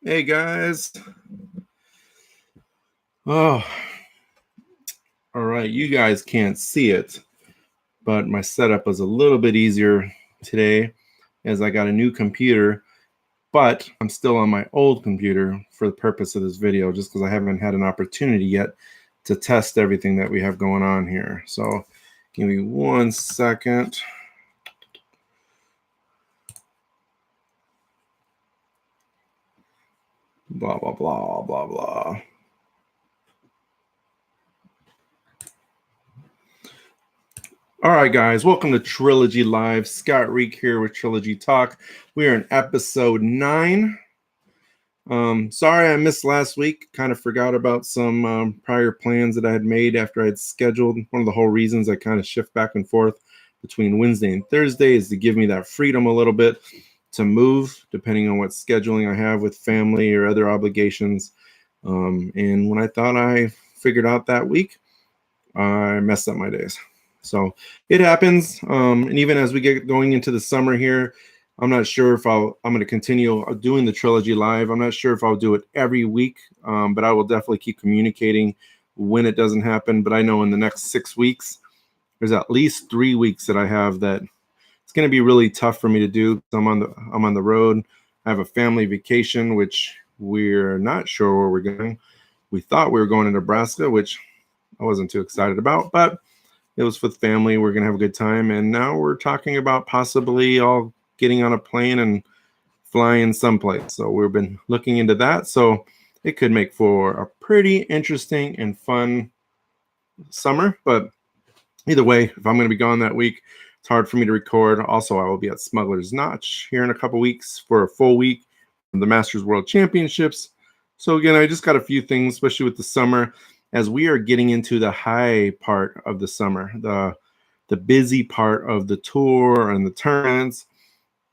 Hey guys. Oh, all right. You guys can't see it, but my setup was a little bit easier today as I got a new computer, but I'm still on my old computer for the purpose of this video, just because I haven't had an opportunity yet to test everything that we have going on here. So give me 1 second. Blah, blah, blah, blah, blah. All right, guys, welcome to Trilogy Live. Scott Reek here with Trilogy Talk. We are in episode 9. Sorry I missed last week. Kind of forgot about some prior plans that I had made after I had scheduled. One of the whole reasons I kind of shift back and forth between Wednesday and Thursday is to give me that freedom a little bit to move, depending on what scheduling I have with family or other obligations. And when I thought I figured out that week, I messed up my days. So it happens. And even as we get going into the summer here, I'm not sure if I'm going to continue doing the Trilogy Live. I'm not sure if I'll do it every week, but I will definitely keep communicating when it doesn't happen. But I know in the next 6 weeks, there's at least 3 weeks that I have that it's going to be really tough for me to do. I'm on the road. I have a family vacation, which we're not sure where we're going. We thought we were going to Nebraska, which I wasn't too excited about, but it was with family. We're going to have a good time. And now we're talking about possibly all getting on a plane and flying someplace. So we've been looking into that. So it could make for a pretty interesting and fun summer. But either way, if I'm going to be gone that week, it's hard for me to record. Also, I will be at Smuggler's Notch here in a couple weeks for a full week of the Masters World Championships. So again, I just got a few things, especially with the summer, as we are getting into the high part of the summer, the busy part of the tour and the tournaments,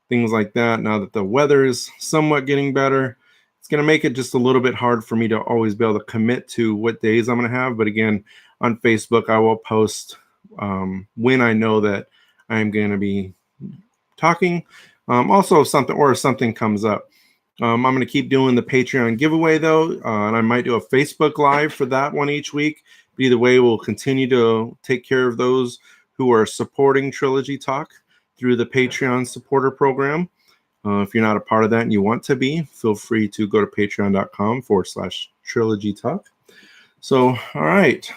things like that. Now that the weather is somewhat getting better, it's going to make it just a little bit hard for me to always be able to commit to what days I'm going to have. But again, on Facebook, I will post when I know that I'm going to be talking. Also, if something comes up. I'm going to keep doing the Patreon giveaway, though, and I might do a Facebook Live for that one each week. But either way, we'll continue to take care of those who are supporting Trilogy Talk through the Patreon supporter program. If you're not a part of that and you want to be, feel free to go to patreon.com/Trilogy Talk. So, all right.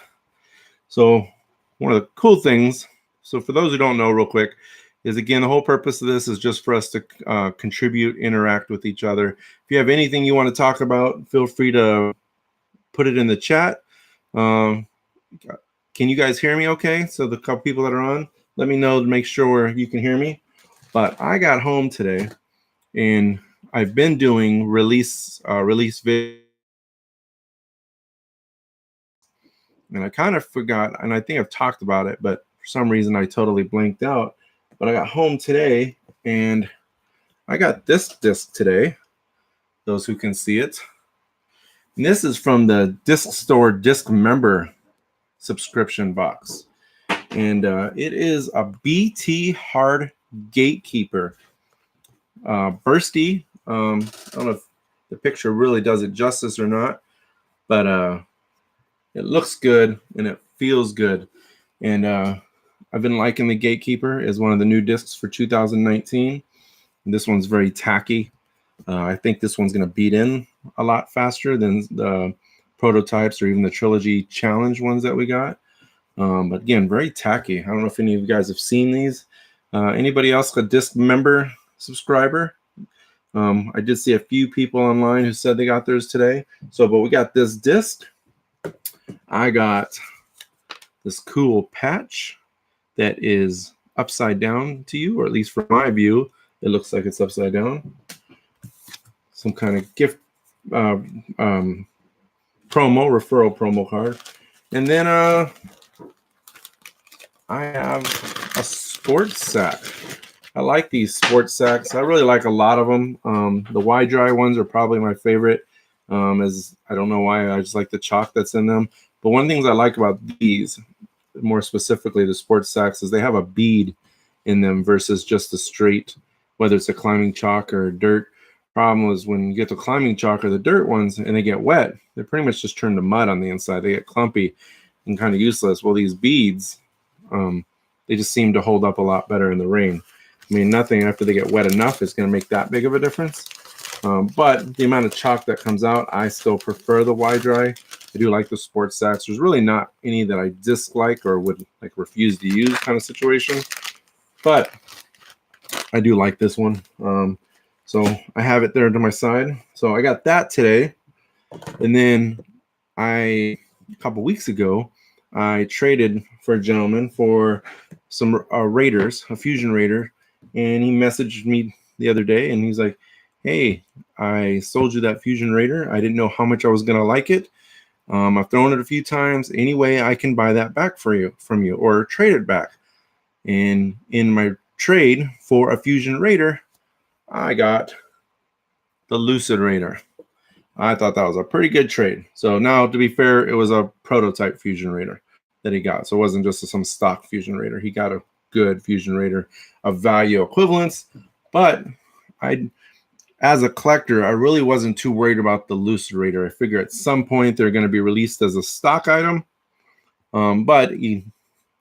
So, one of the cool things, so for those who don't know, real quick, is again, the whole purpose of this is just for us to contribute, interact with each other. If you have anything you want to talk about, feel free to put it in the chat. Can you guys hear me okay? So the couple people that are on, let me know to make sure you can hear me. But I got home today and I've been doing release videos. And I kind of forgot, and I think I've talked about it, but for some reason I totally blanked out. But I got home today and I got this disc today, those who can see it. And this is from the Disc Store Disc Member subscription box. And it is a BT Hard Gatekeeper. Bursty. I don't know if the picture really does it justice or not, but it looks good and it feels good. And I've been liking the Gatekeeper as one of the new discs for 2019. This one's very tacky. I think this one's going to beat in a lot faster than the prototypes or even the Trilogy Challenge ones that we got. But again, very tacky. I don't know if any of you guys have seen these. Anybody else a disc member subscriber? I did see a few people online who said they got theirs today. So, but we got this disc. I got this cool patch that is upside down to you, or at least from my view, it looks like it's upside down. Some kind of gift referral promo card. And then I have a sports sack. I like these sports sacks. I really like a lot of them. The Y-Dry ones are probably my favorite. As I don't know why, I just like the chalk that's in them. But one of the things I like about these, more specifically the sports sacks, is they have a bead in them versus just a straight, whether it's a climbing chalk or dirt. Problem is when you get the climbing chalk or the dirt ones and they get wet, they pretty much just turn to mud on the inside. They get clumpy and kind of useless. Well, these beads, they just seem to hold up a lot better in the rain. I mean, nothing after they get wet enough is going to make that big of a difference. But the amount of chalk that comes out, I still prefer the Y-Dry. I do like the sports sacks. There's really not any that I dislike or would like refuse to use kind of situation. But I do like this one. So I have it there to my side. So I got that today. And then a couple weeks ago, I traded for a gentleman for some Raiders, a Fusion Raider. And he messaged me the other day and he's like, hey, I sold you that Fusion Raider. I didn't know how much I was going to like it. I've thrown it a few times. Any way I can buy that back from you or trade it back. And in my trade for a Fusion Raider, I got the Lucid Raider. I thought that was a pretty good trade. So now, to be fair, it was a prototype Fusion Raider that he got. So it wasn't just some stock Fusion Raider. He got a good Fusion Raider of value equivalence. But as a collector, I really wasn't too worried about the Lucid Raider. I figure at some point they're going to be released as a stock item. But you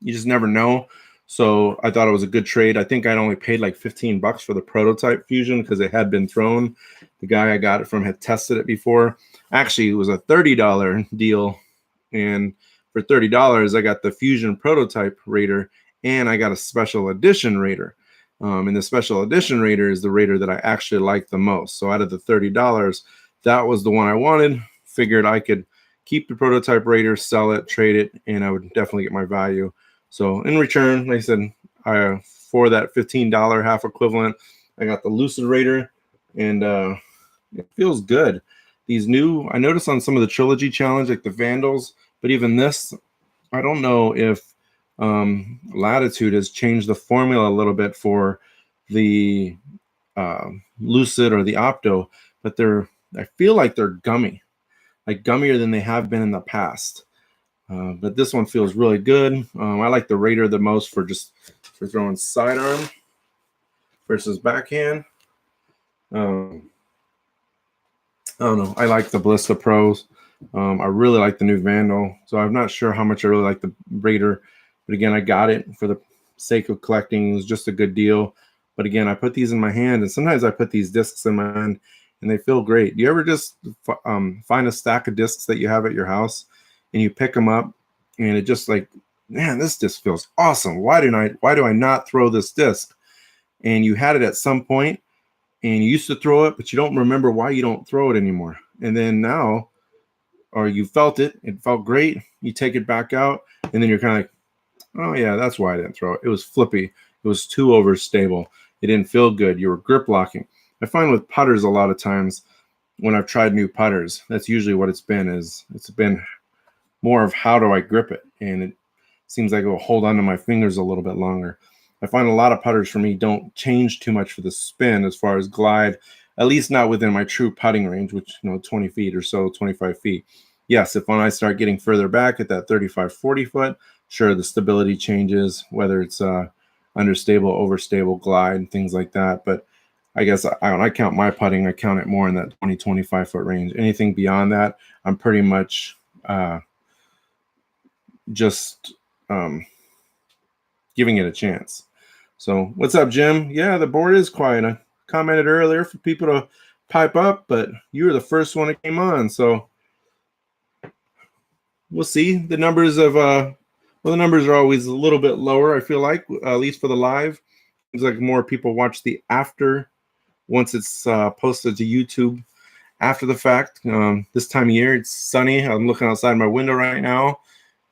just never know. So I thought it was a good trade. I think I'd only paid like $15 for the prototype Fusion because it had been thrown. The guy I got it from had tested it before. Actually, it was a $30 deal. And for $30, I got the Fusion prototype Raider and I got a special edition Raider. And the special edition Raider is the Raider that I actually like the most. So out of the $30, that was the one I wanted. Figured I could keep the prototype Raider, sell it, trade it, and I would definitely get my value. So in return, like I said, for that $15 half equivalent, I got the Lucid Raider, and it feels good. These new, I noticed on some of the Trilogy challenge, like the Vandals, but even this, I don't know if Latitude has changed the formula a little bit for the Lucid or the Opto, but I feel like they're gummy, like gummier than they have been in the past. But this one feels really good. I like the Raider the most for throwing sidearm versus backhand. I don't know. I like the Ballista Pros. I really like the new Vandal. So I'm not sure how much I really like the Raider. But again, I got it for the sake of collecting. It was just a good deal. But again, I put these in my hand. And sometimes I put these discs in my hand. And they feel great. Do you ever just find a stack of discs that you have at your house? And you pick them up, and it just like, man, this disc feels awesome. Why do I not throw this disc? And you had it at some point, and you used to throw it, but you don't remember why you don't throw it anymore. And then now, or you felt it felt great. You take it back out, and then you're kind of like, oh yeah, that's why I didn't throw it. It was flippy. It was too overstable. It didn't feel good. You were grip locking. I find with putters a lot of times when I've tried new putters, that's usually what it's been more of how do I grip it, and it seems like it will hold onto my fingers a little bit longer. I find a lot of putters for me don't change too much for the spin as far as glide, at least not within my true putting range, which 20 feet or so, 25 feet. Yes, if when I start getting further back at that 35, 40 foot, sure, the stability changes, whether it's understable, overstable glide, things like that. But I guess when I count my putting, I count it more in that 20, 25 foot range. Anything beyond that, I'm pretty much just giving it a chance. So what's up, Jim? Yeah, the board is quiet. I commented earlier for people to pipe up, but you were the first one that came on. So we'll see. The numbers the numbers are always a little bit lower, I feel like, at least for the live. Seems like more people watch the after once it's posted to YouTube after the fact. This time of year, it's sunny. I'm looking outside my window right now,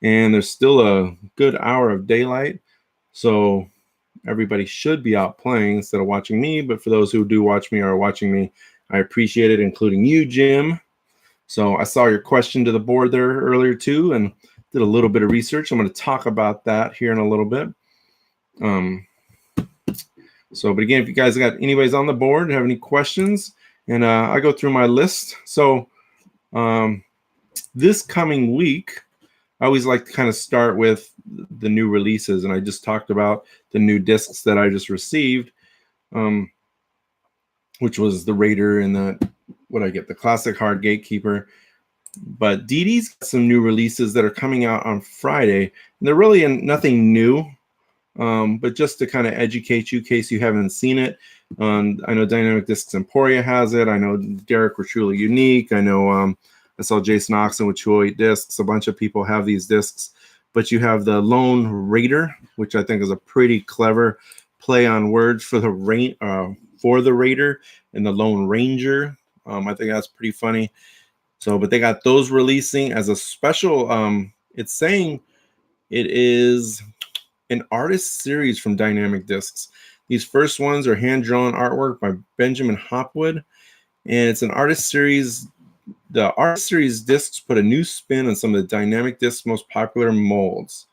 and there's still a good hour of daylight. So everybody should be out playing instead of watching me. But for those who do watch me or are watching me, I appreciate it, including you, Jim. So I saw your question to the board there earlier too, and did a little bit of research. I'm going to talk about that here in a little bit. But again, if you guys got anybody's on the board, have any questions, and I go through my list. So this coming week, I always like to kind of start with the new releases, and I just talked about the new discs that I just received. which was the Raider and the classic hard Gatekeeper. But DD's got some new releases that are coming out on Friday, and they're really nothing new, but just to kind of educate you in case you haven't seen it. I know Dynamic Discs Emporia has it. I know Derek with Truly Unique. I know I saw Jason Oxen with 208 Discs. A bunch of people have these discs, but you have the Lone Raider, which I think is a pretty clever play on words for the Raider and the Lone Ranger. I think that's pretty funny. So, but they got those releasing as a special. It's saying it is an artist series from Dynamic Discs. These first ones are hand-drawn artwork by Benjamin Hopwood, and it's an artist series. The artist series discs put a new spin on some of the Dynamic Discs' most popular molds.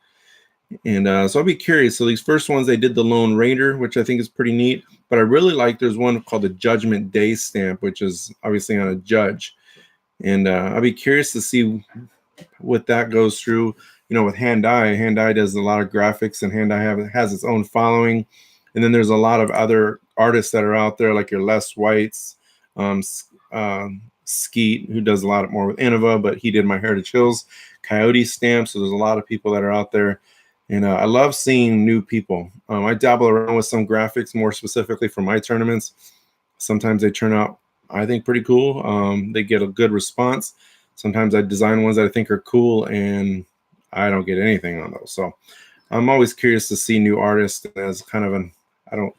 And so I'll be curious. So these first ones, they did the Lone Raider, which I think is pretty neat. But I really like, there's one called the Judgment Day stamp, which is obviously on a judge. And I'll be curious to see what that goes through. You know, with Hand-Eye. Hand-Eye does a lot of graphics, and Hand-Eye has its own following. And then there's a lot of other artists that are out there, like your Les Whites, Skeet, who does a lot more with Innova, but he did my Heritage Hills Coyote stamp. So there's a lot of people that are out there. And I love seeing new people. I dabble around with some graphics, more specifically for my tournaments. Sometimes they turn out, I think, pretty cool. They get a good response. Sometimes I design ones that I think are cool, and I don't get anything on those. So I'm always curious to see new artists. As kind of I don't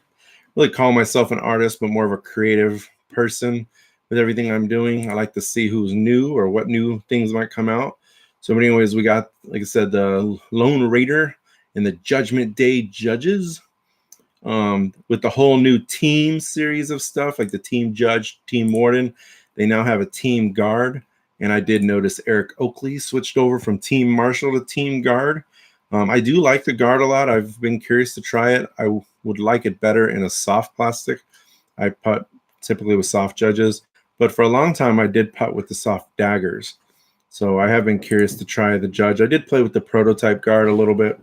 really call myself an artist, but more of a creative person with everything I'm doing. I like to see who's new or what new things might come out. So anyways, we got, like I said, the Lone Raider and the Judgment Day Judges, with the whole new team series of stuff, like the Team Judge, Team Warden. They now have a Team Guard. And I did notice Eric Oakley switched over from Team Marshall to Team Guard. I do like the Guard a lot. I've been curious to try it. I would like it better in a soft plastic. I putt typically with soft judges, but for a long time I did putt with the soft daggers. So I have been curious to try the Judge. I did play with the prototype Guard a little bit.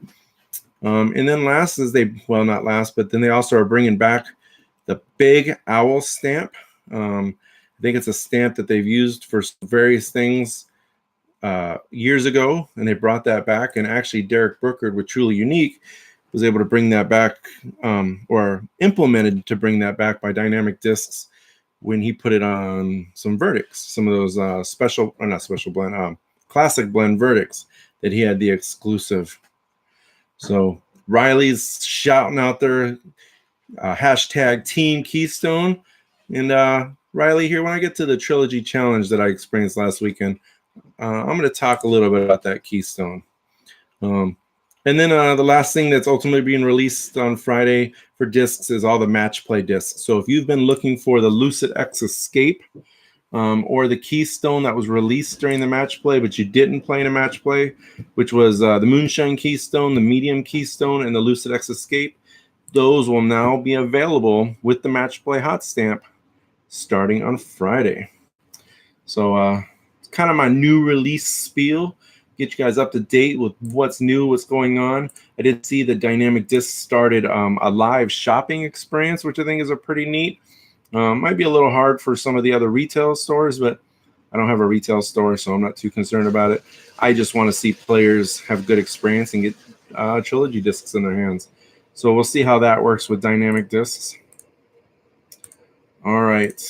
And then last is not last, but then they also are bringing back the Big Owl stamp. I think it's a stamp that they've used for various things years ago, and they brought that back. And actually, Derek Brookard with Truly Unique was able to bring that back, or implemented to bring that back by Dynamic Discs when he put it on some verdicts, some of those classic blend verdicts that he had the exclusive. So Riley's shouting out there, hashtag Team Keystone. And Riley, here, when I get to the Trilogy Challenge that I experienced last weekend, I'm going to talk a little bit about that Keystone. And then the last thing that's ultimately being released on Friday for discs is all the match play discs. So if you've been looking for the Lucid X Escape or the Keystone that was released during the match play, but you didn't play in a match play, which was the Moonshine Keystone, the Medium Keystone, and the Lucid X Escape, those will now be available with the match play hot stamp starting on Friday. So it's kind of my new release spiel. Get you guys up to date with what's new, what's going on. I did see the Dynamic Discs started a live shopping experience, which I think is a pretty neat. Might be a little hard for some of the other retail stores, but I don't have a retail store, so I'm not too concerned about it. I just want to see players have good experience and get Trilogy discs in their hands. So we'll see how that works with Dynamic Discs. All right.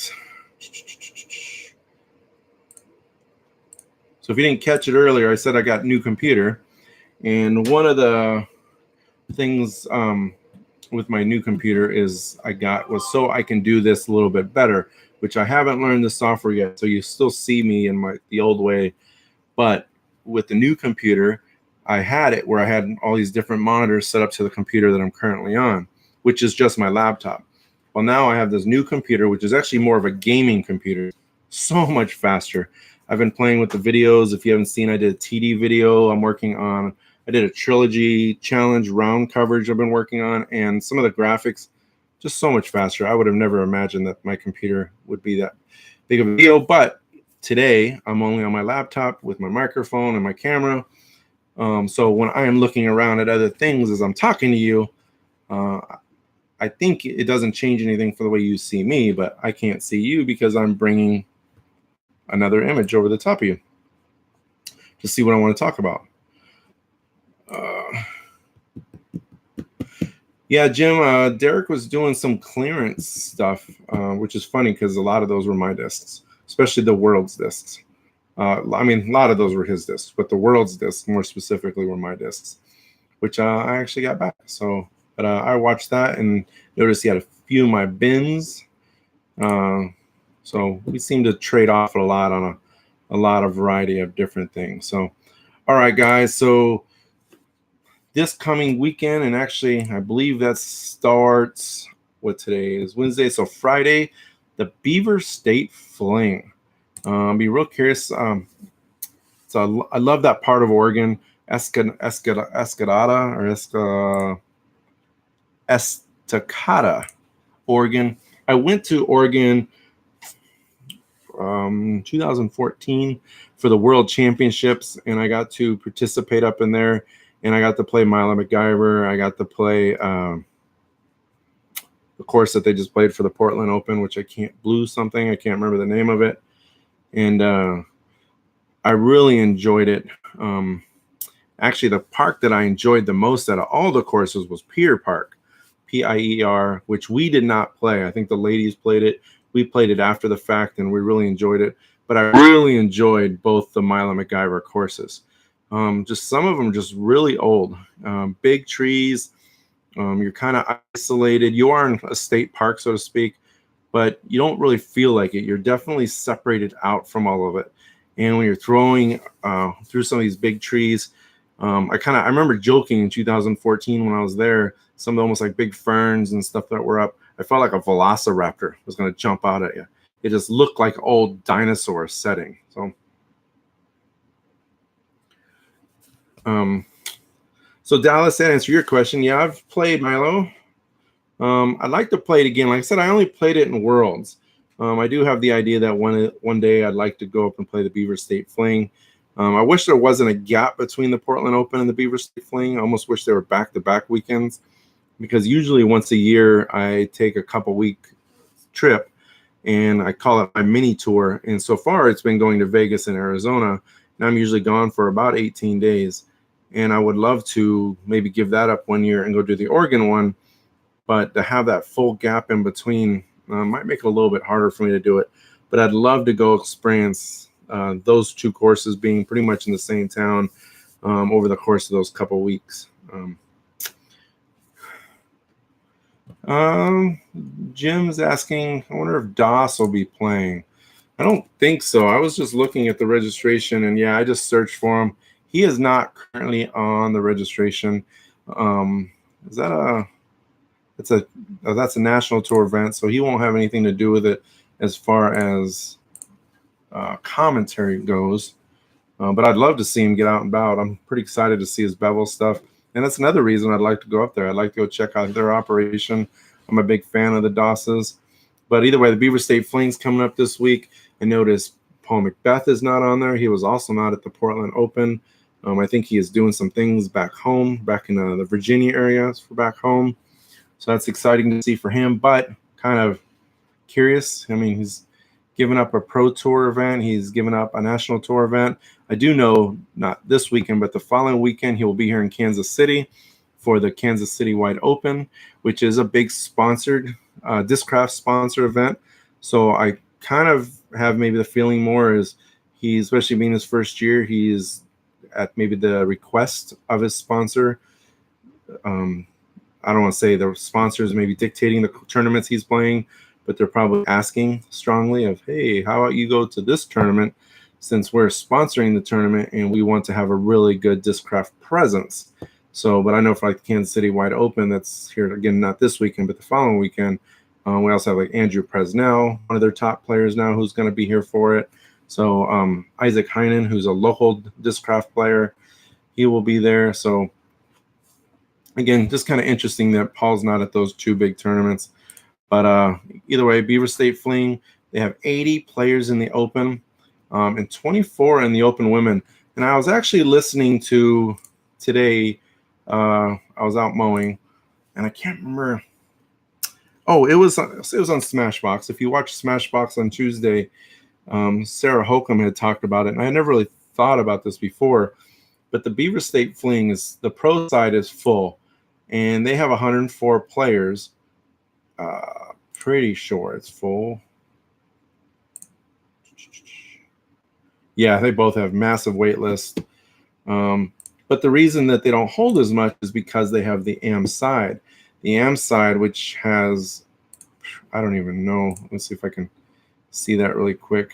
So if you didn't catch it earlier, I said I got a new computer. And one of the things with my new computer was so I can do this a little bit better, which I haven't learned the software yet. So you still see me in the old way. But with the new computer, I had it where I had all these different monitors set up to the computer that I'm currently on, which is just my laptop. Well, now I have this new computer, which is actually more of a gaming computer, so much faster. I've been playing with the videos. If you haven't seen, I did a TD video. I did a Trilogy Challenge round coverage I've been working on, and some of the graphics, just so much faster. I would have never imagined that my computer would be that big of a deal. But today, I'm only on my laptop with my microphone and my camera. So when I am looking around at other things as I'm talking to you, I think it doesn't change anything for the way you see me, but I can't see you because I'm bringing another image over the top of you to see what I want to talk about. Yeah, Jim, Derek was doing some clearance stuff, which is funny because a lot of those were my discs, especially the World's discs. I mean, a lot of those were his discs, but the World's discs more specifically were my discs, which I actually got back. So, but I watched that and noticed he had a few of my bins. So we seem to trade off a lot on a lot of variety of different things. So, all right, guys. So this coming weekend, and actually I believe that starts, what today is, Wednesday. So Friday, the Beaver State Fling. Be real curious. So I love that part of Oregon, Estacada or Estacada, Oregon. I went to Oregon 2014 for the World Championships, and I got to participate up in there, and I got to play Milo MacGyver. I got to play the course that they just played for the Portland Open, which I can't remember the name of it, and I really enjoyed it. Actually, the park that I enjoyed the most out of all the courses was Pier Park, Pier, which we did not play. I think the ladies played it. We played it after the fact, and we really enjoyed it. But I really enjoyed both the Milo MacGyver courses. Just some of them just really old, big trees. You're kind of isolated. You are in a state park, so to speak, but you don't really feel like it. You're definitely separated out from all of it. And when you're throwing through some of these big trees, I remember joking in 2014 when I was there, some of the almost like big ferns and stuff that were up. I felt like a velociraptor was going to jump out at you. It just looked like old dinosaur setting. So Dallas, to answer your question, yeah, I've played Milo. I'd like to play it again. Like I said, I only played it in Worlds. I do have the idea that one day I'd like to go up and play the Beaver State Fling. I wish there wasn't a gap between the Portland Open and the Beaver State Fling. I almost wish they were back-to-back weekends, because usually once a year I take a couple-week trip, and I call it my mini tour. And so far it's been going to Vegas and Arizona, and I'm usually gone for about 18 days. And I would love to maybe give that up one year and go do the Oregon one, but to have that full gap in between might make it a little bit harder for me to do it. But I'd love to go experience those two courses being pretty much in the same town over the course of those couple weeks. Jim's asking, I wonder if DOS will be playing. I don't think so. I was just looking at the registration, and yeah, I just searched for him. He is not currently on the registration. Is that that's a national tour event, so he won't have anything to do with it as far as commentary goes. But I'd love to see him get out and about. I'm pretty excited to see his bevel stuff. And that's another reason I'd like to go up there. I'd like to go check out their operation. I'm a big fan of the DOSes. But either way, the Beaver State Fling's coming up this week. I noticed Paul Macbeth is not on there. He was also not at the Portland Open. I think he is doing some things back home, back in the Virginia area for back home. So that's exciting to see for him, but kind of curious. I mean, he's given up a pro tour event. He's given up a national tour event. I do know not this weekend, but the following weekend, he will be here in Kansas City for the Kansas City Wide Open, which is a big sponsored, Discraft sponsored event. So I kind of have maybe the feeling more is he's, especially being his first year, he's at maybe the request of his sponsor. I don't want to say the sponsors maybe dictating the tournaments he's playing, but they're probably asking strongly of, hey, how about you go to this tournament since we're sponsoring the tournament and we want to have a really good Discraft presence. So, but I know for like the Kansas City Wide Open, that's here again, not this weekend, but the following weekend. We also have like Andrew Presnell, one of their top players now, who's going to be here for it. So Isaac Heinen, who's a local Discraft player, he will be there. So again, just kind of interesting that Paul's not at those two big tournaments. But either way, Beaver State Fling, they have 80 players in the Open and 24 in the Open Women. And I was actually listening to today, I was out mowing, and I can't remember. Oh, it was on Smashbox. If you watch Smashbox on Tuesday, Sarah Holcomb had talked about it, and I never really thought about this before. But the Beaver State Fling is the pro side is full, and they have 104 players. Pretty sure it's full. Yeah, they both have massive wait list. But the reason that they don't hold as much is because they have the AM side. The AM side, which has, I don't even know. Let's see if I can see that really quick.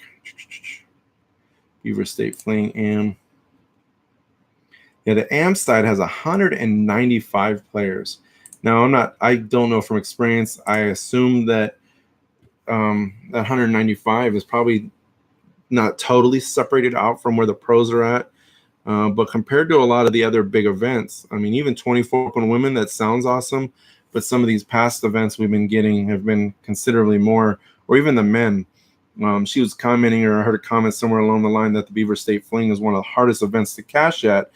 Beaver State Fling AM. Yeah, the AM side has 195 players. Now, I don't know from experience. I assume that that 195 is probably not totally separated out from where the pros are at. But compared to a lot of the other big events, I mean, even 24 Open Women, that sounds awesome. But some of these past events we've been getting have been considerably more, or even the men. She was commenting, or I heard a comment somewhere along the line that the Beaver State Fling is one of the hardest events to cash at.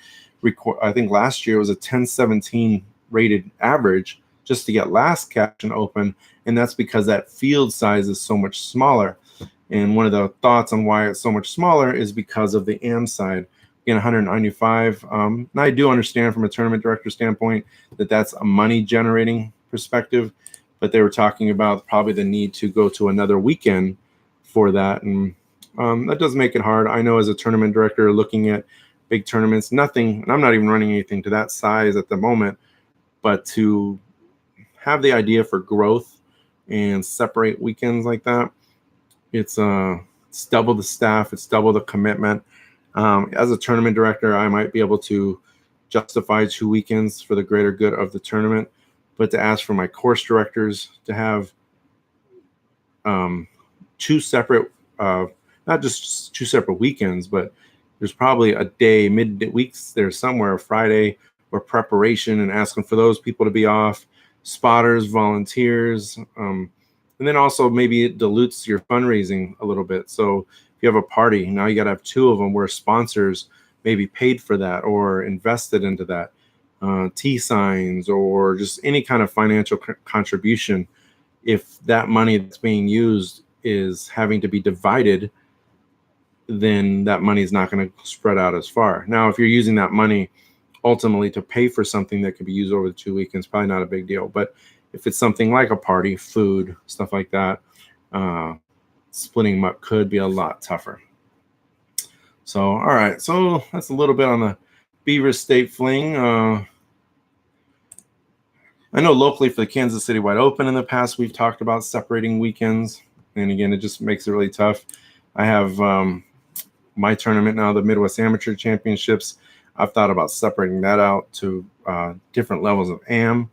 I think last year was a 1017 rated average just to get last cash and open. And that's because that field size is so much smaller. And one of the thoughts on why it's so much smaller is because of the AM side. Again, 195. And I do understand from a tournament director standpoint that that's a money generating perspective, but they were talking about probably the need to go to another weekend for that. And that does make it hard. I know as a tournament director looking at big tournaments, nothing, and I'm not even running anything to that size at the moment, but to have the idea for growth and separate weekends like that, it's double the staff, it's double the commitment. As a tournament director, I might be able to justify 2 weekends for the greater good of the tournament, but to ask for my course directors to have 2 separate, not just 2 separate weekends, but there's probably a day, mid-weeks there somewhere, Friday, or preparation, and asking for those people to be off, spotters, volunteers, and then also maybe it dilutes your fundraising a little bit. So if you have a party, now you got to have 2 of them where sponsors maybe paid for that or invested into that, T signs or just any kind of financial contribution. If that money that's being used is having to be divided, then that money is not going to spread out as far. Now, if you're using that money ultimately to pay for something that could be used over the 2 weekends, probably not a big deal. But if it's something like a party, food, stuff like that, splitting them up could be a lot tougher. So, all right. So that's a little bit on the Beaver State Fling. I know locally for the Kansas City Wide Open in the past, we've talked about separating weekends. And again, it just makes it really tough. I have my tournament now, the Midwest Amateur Championships. I've thought about separating that out to different levels of AM,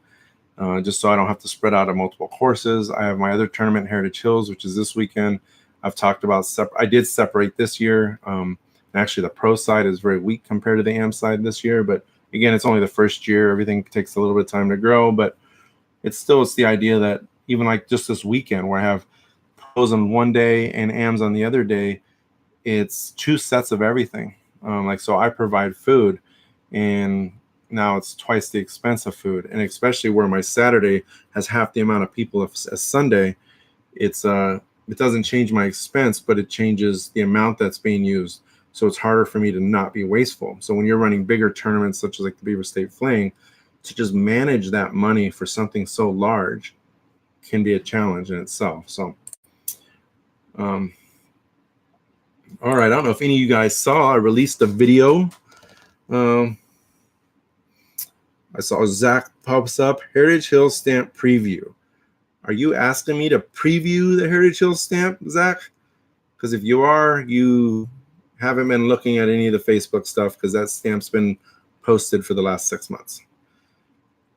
just so I don't have to spread out on multiple courses. I have my other tournament, Heritage Hills, which is this weekend. I've talked about I did separate this year. Actually, the pro side is very weak compared to the AM side this year. But again, it's only the first year. Everything takes a little bit of time to grow. But it's the idea that even like just this weekend where I have pros on one day and AMs on the other day, it's 2 sets of everything. So I provide food, and now it's twice the expense of food. And especially where my Saturday has half the amount of people as Sunday, it doesn't change my expense, but it changes the amount that's being used. So it's harder for me to not be wasteful. So when you're running bigger tournaments, such as like the Beaver State Fling, to just manage that money for something so large can be a challenge in itself. So, all right. I don't know if any of you guys saw, I released a video. I saw Zach pops up, Heritage Hill Stamp Preview. Are you asking me to preview the Heritage Hill Stamp, Zach? Because if you are, you haven't been looking at any of the Facebook stuff, because that stamp's been posted for the last 6 months.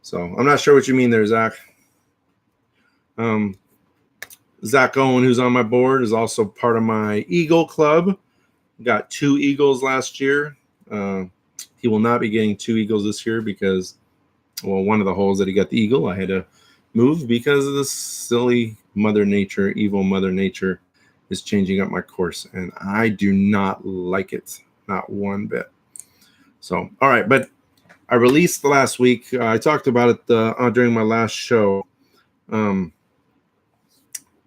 So I'm not sure what you mean there, Zach. Zach Owen, who's on my board, is also part of my Eagle Club. Got 2 Eagles last year. He will not be getting 2 Eagles this year because, well, one of the holes that he got the Eagle, I had to move because of this silly Mother Nature, evil Mother Nature is changing up my course, and I do not like it, not one bit. So, all right, but I released last week. I talked about it during my last show.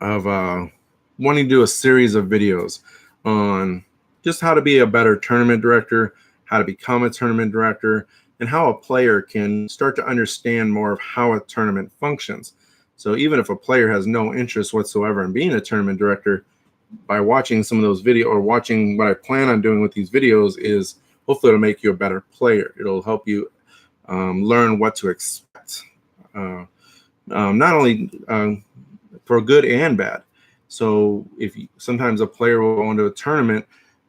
of wanting to do a series of videos on just how to be a better tournament director, how to become a tournament director, and how a player can start to understand more of how a tournament functions. So even if a player has no interest whatsoever in being a tournament director, by watching some of those videos or watching what I plan on doing with these videos is hopefully it'll make you a better player. It'll help you learn what to expect, not only for good and bad. So sometimes a player will go into a tournament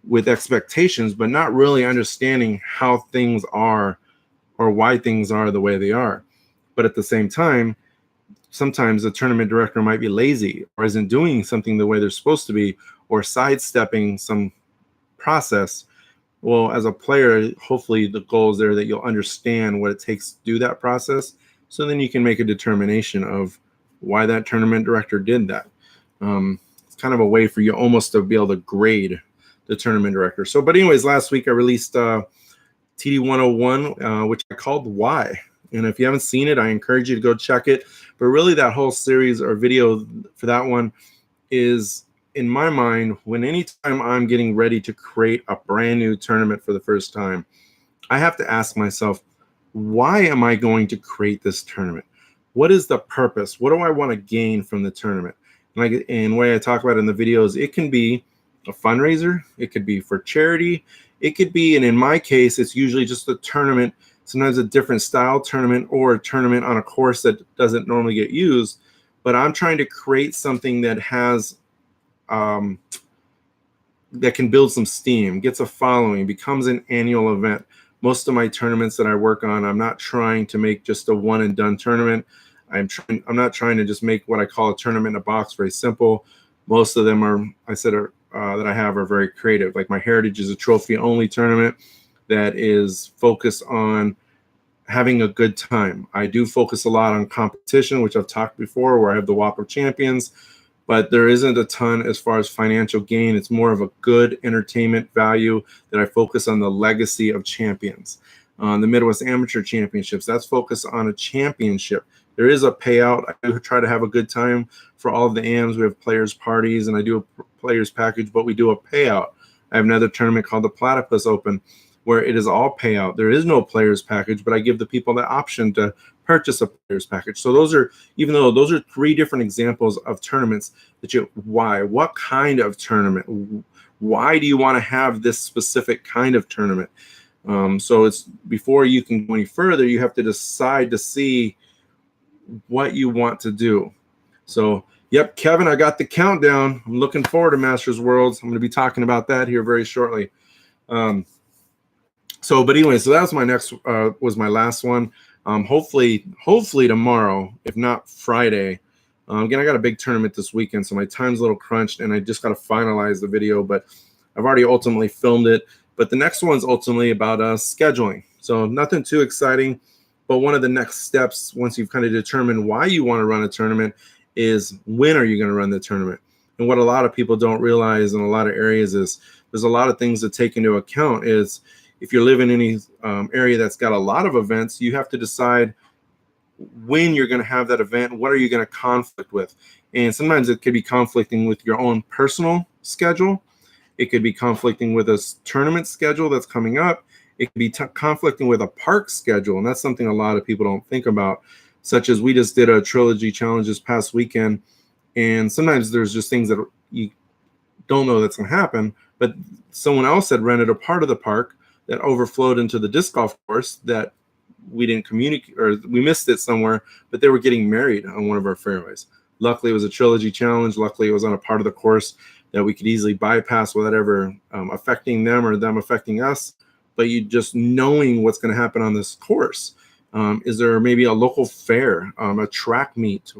with expectations, but not really understanding how things are or why things are the way they are. But at the same time, sometimes the tournament director might be lazy or isn't doing something the way they're supposed to be, or sidestepping some process. Well, as a player, hopefully the goal is there that you'll understand what it takes to do that process. So then you can make a determination of why that tournament director did that. It's kind of a way for you almost to be able to grade the tournament director. So, but anyways, last week I released TD 101, which I called Why. And if you haven't seen it, I encourage you to go check it. But really that whole series or video for that one is, in my mind, when anytime I'm getting ready to create a brand new tournament for the first time, I have to ask myself, why am I going to create this tournament? What is the purpose? What do I want to gain from the tournament? And the way I talk about it in the videos, it can be a fundraiser. It could be for charity. It could be, and in my case, it's usually just a tournament, sometimes a different style tournament or a tournament on a course that doesn't normally get used. But I'm trying to create something that has that can build some steam, gets a following, becomes an annual event. Most of my tournaments that I work on, I'm not trying to make just a one and done tournament. I'm not trying to just make what I call a tournament in a box, very simple. Most of them that I have are very creative. Like my Heritage is a trophy only tournament that is focused on having a good time. I do focus a lot on competition, which I've talked before, where I have the Walk of Champions, but there isn't a ton as far as financial gain. It's more of a good entertainment value that I focus on the legacy of champions. The Midwest Amateur Championships, that's focused on a championship. There is a payout. I do try to have a good time for all of the AMs. We have players parties and I do a players package, but we do a payout. I have another tournament called the Platypus Open where it is all payout. There is no players package, but I give the people the option to purchase a players package. So those are, even though those are three different examples of tournaments that what kind of tournament? Why do you want to have this specific kind of tournament? So it's, before you can go any further, you have to decide to see what you want to do. So, yep, Kevin, I got the countdown. I'm looking forward to Masters Worlds. I'm going to be talking about that here very shortly. But anyway, so that was my next, was my last one. Hopefully tomorrow, if not Friday. Again, I got a big tournament this weekend, so my time's a little crunched, and I just got to finalize the video, but I've already ultimately filmed it. But the next one's ultimately about scheduling. So nothing too exciting, but one of the next steps, once you've kind of determined why you want to run a tournament, is when are you going to run the tournament? And what a lot of people don't realize in a lot of areas is there's a lot of things to take into account. Is if you're living in any area that's got a lot of events, you have to decide when you're going to have that event. What are you going to conflict with? And sometimes it could be conflicting with your own personal schedule. It could be conflicting with a tournament schedule that's coming up. It could be conflicting with a park schedule. And that's something a lot of people don't think about, such as we just did a Trilogy challenge this past weekend. And sometimes there's just things that you don't know that's going to happen, but someone else had rented a part of the park that overflowed into the disc golf course that we didn't communicate, or we missed it somewhere, but they were getting married on one of our fairways. Luckily, it was a Trilogy challenge. Luckily, it was on a part of the course that we could easily bypass without ever affecting them or them affecting us. But you just knowing what's going to happen on this course. Is there maybe a local fair, a track meet,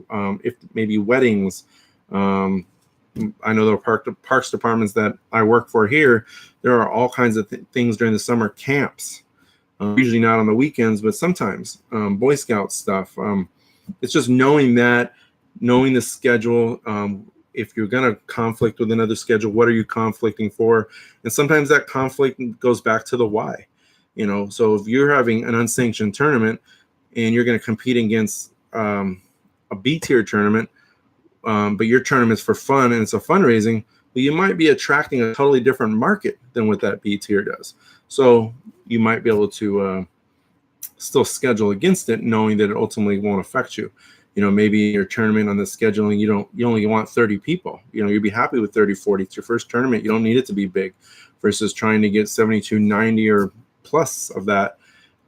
if maybe weddings? I know there are parks departments that I work for here. There are all kinds of things during the summer, camps, usually not on the weekends, but sometimes Boy Scout stuff. It's just knowing the schedule. If you're going to conflict with another schedule, what are you conflicting for? And sometimes that conflict goes back to the why. So if you're having an unsanctioned tournament and you're going to compete against a B-tier tournament, but your tournament's for fun and it's a fundraising, but you might be attracting a totally different market than what that B tier does. So you might be able to still schedule against it, knowing that it ultimately won't affect you. You know, maybe your tournament on the scheduling, you only want 30 people. You know, you'd be happy with 30, 40. It's your first tournament. You don't need it to be big versus trying to get 72, 90 or plus of that.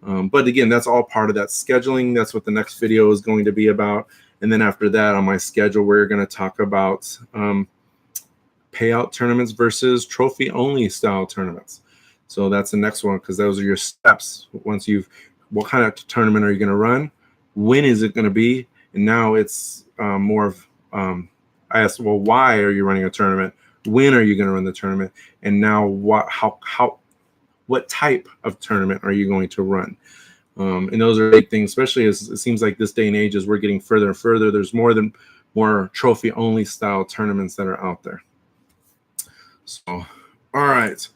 But again, that's all part of that scheduling. That's what the next video is going to be about. And then after that, on my schedule, we're going to talk about payout tournaments versus trophy only style tournaments. So that's the next one, because those are your steps. Once what kind of tournament are you going to run? When is it going to be? And now it's more of, I asked, well, why are you running a tournament? When are you going to run the tournament? And now what type of tournament are you going to run? And those are big things, especially as it seems like this day and age, as we're getting further and further, there's more trophy only style tournaments that are out there. So, all right.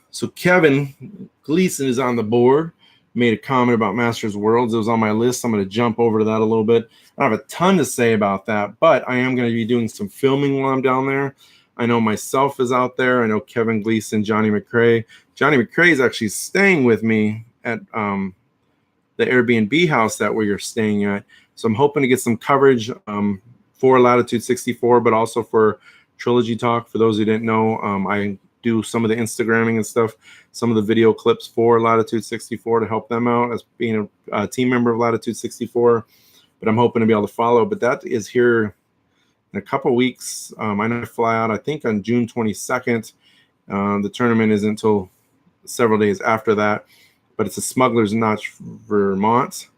So Kevin Gleason is on the board. Made a comment about Masters Worlds. It was on my list. I'm going to jump over to that a little bit. I don't have a ton to say about that, but I am going to be doing some filming while I'm down there. I know myself is out there. I know Kevin Gleason, Johnny McCrae. Johnny McCrae is actually staying with me at the Airbnb house that we're staying at. So I'm hoping to get some coverage for Latitude 64, but also for Trilogy Talk. For those who didn't know, I do some of the Instagramming and stuff, some of the video clips for Latitude 64 to help them out as being a team member of Latitude 64. But I'm hoping to be able to follow. But that is here in a couple weeks. I know I fly out, I think, on June 22nd. The tournament isn't until several days after that. But it's a Smuggler's Notch, Vermont.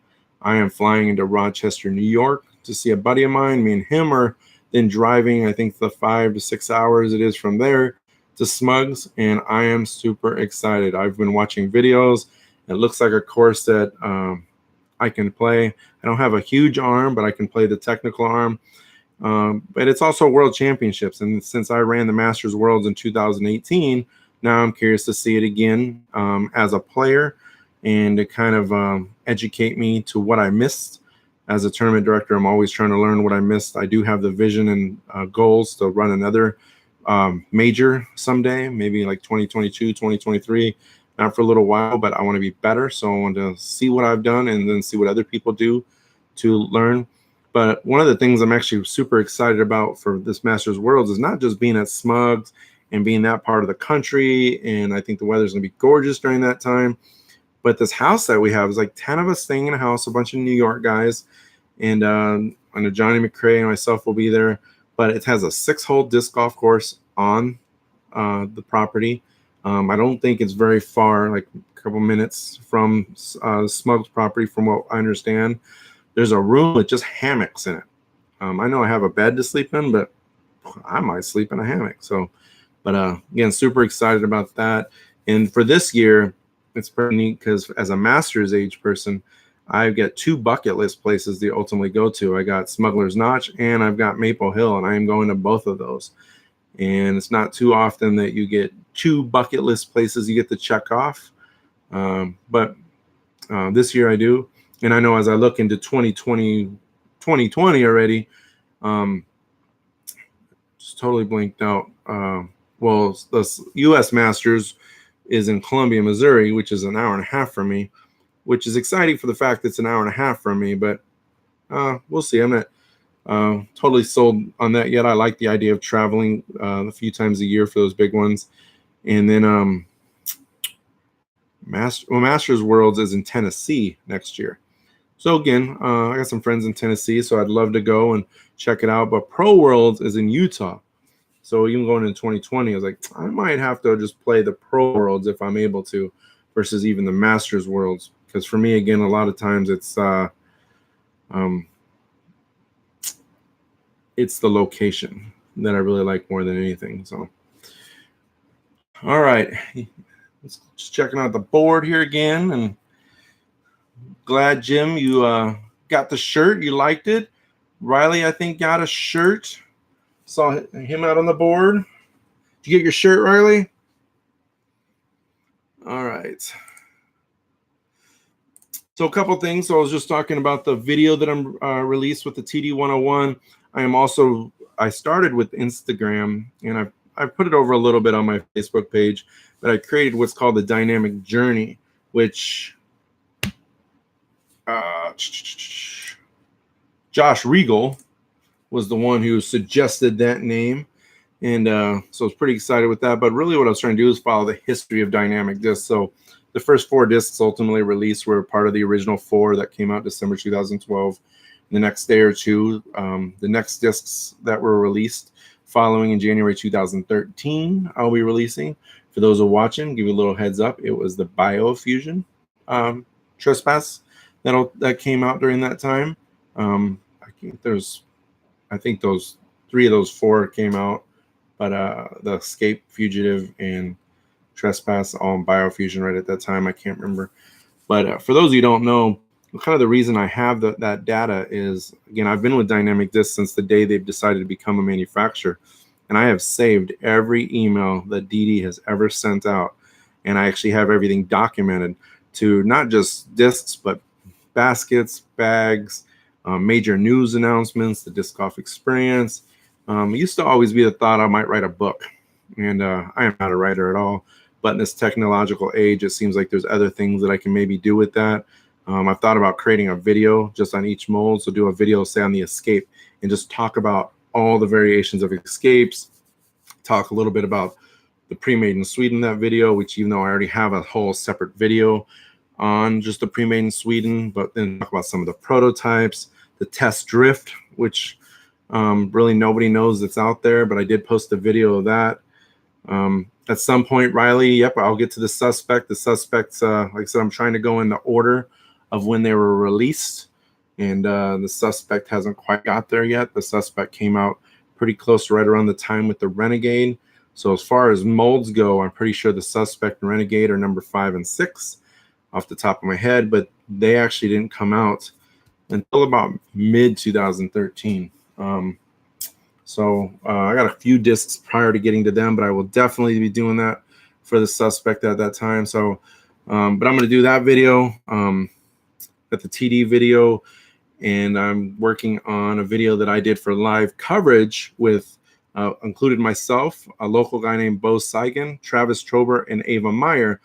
I am flying into Rochester, New York to see a buddy of mine. Me and him are then driving, I think, the 5 to 6 hours it is from there to Smugs, and I am super excited. I've been watching videos. It looks like a course that I can play. I don't have a huge arm, but I can play the technical arm. But it's also World Championships, and since I ran the Masters Worlds in 2018, now I'm curious to see it again as a player and to kind of educate me to what I missed. As a tournament director, I'm always trying to learn what I missed. I do have the vision and goals to run another major someday, maybe like 2022, 2023, not for a little while, but I want to be better. So I want to see what I've done and then see what other people do to learn. But one of the things I'm actually super excited about for this Masters Worlds is not just being at Smugs and being that part of the country. And I think the weather's going to be gorgeous during that time. But this house that we have is like 10 of us staying in a house, a bunch of New York guys. And I know Johnny McCrae and myself will be there. But it has a 6-hole disc golf course on the property. I don't think it's very far, like a couple minutes from Smug's property, from what I understand. There's a room with just hammocks in it. I know I have a bed to sleep in, but I might sleep in a hammock. So, but again, super excited about that. And for this year, it's pretty neat because as a master's age person, I've got 2 bucket list places to ultimately go to. I got Smuggler's Notch and I've got Maple Hill, and I am going to both of those. And it's not too often that you get 2 bucket list places you get to check off. But this year I do. And I know as I look into 2020 already, just totally blinked out. Well, the U.S. Masters is in Columbia, Missouri, which is an hour and a half from me, which is exciting for the fact that it's an hour and a half from me, but we'll see. I'm not totally sold on that yet. I like the idea of traveling a few times a year for those big ones. And then Masters Worlds is in Tennessee next year. So again, I got some friends in Tennessee, so I'd love to go and check it out. But Pro Worlds is in Utah. So even going into 2020, I was like, I might have to just play the Pro Worlds if I'm able to, versus even the Masters Worlds. Because for me, again, a lot of times it's the location that I really like more than anything. So, all right, just checking out the board here again, and glad, Jim, you got the shirt. You liked it. Riley, I think, got a shirt. Saw him out on the board. Did you get your shirt, Riley? All right. So a couple things. So I was just talking about the video that I'm released with the TD 101. I started with Instagram, and I've put it over a little bit on my Facebook page, but I created what's called the dynamic journey, which Josh Regal was the one who suggested that name. And so I was pretty excited with that. But really what I was trying to do is follow the history of dynamic discs. So the first 4 discs ultimately released were part of the original 4 that came out December 2012. The next day or two, the next discs that were released following in January 2013, I'll be releasing. For those who are watching, give you a little heads up. It was the Biofusion Trespass that came out during that time. I think those 3 of those 4 came out, but the Escape, Fugitive, and Trespass all in Biofusion right at that time. I can't remember. But for those of you who don't know, kind of the reason I have that data is, again, I've been with Dynamic Disc since the day they've decided to become a manufacturer. And I have saved every email that DD has ever sent out. And I actually have everything documented to not just discs, but baskets, bags, major news announcements, the disc golf experience. It used to always be the thought I might write a book. And I am not a writer at all. But in this technological age, it seems like there's other things that I can maybe do with that. I've thought about creating a video just on each mold. So do a video, say, on the Escape, and just talk about all the variations of Escapes. Talk a little bit about the pre-made in Sweden, that video, which even though I already have a whole separate video on just the pre-made in Sweden, but then talk about some of the prototypes, the test drift, which really nobody knows that's out there, but I did post a video of that. At some point, Riley, yep, I'll get to the suspect. The suspects, like I said, I'm trying to go in the order of when they were released, and the suspect hasn't quite got there yet. The suspect came out pretty close right around the time with the Renegade. So as far as molds go, I'm pretty sure the suspect and Renegade are number 5 and 6 off the top of my head, but they actually didn't come out until about mid 2013. So I got a few discs prior to getting to them, but I will definitely be doing that for the suspect at that time. So, but I'm going to do that video at the TD video, and I'm working on a video that I did for live coverage with included myself, a local guy named Bo Seigan, Travis Trober, and Ava Meyer,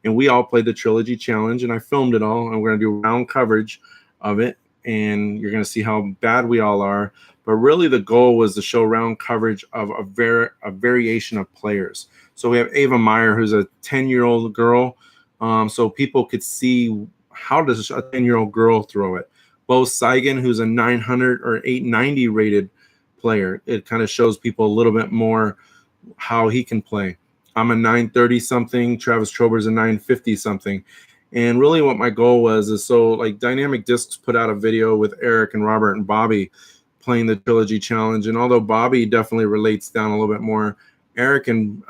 and we all played the Trilogy Challenge, and I filmed it all, and we're going to do round coverage of it, and you're going to see how bad we all are. But really the goal was to show round coverage of a variation of players. So we have Ava Meyer, who's a 10-year-old girl, so people could see how does a 10-year-old girl throw it. Bo Seigan, who's a 900 or 890 rated player. It kind of shows people a little bit more how he can play. I'm a 930 something. Travis Trober's a 950 something. And really what my goal was is, so like Dynamic Discs put out a video with Eric and Robert and Bobby playing the Trilogy Challenge. And although Bobby definitely relates down a little bit more, Eric and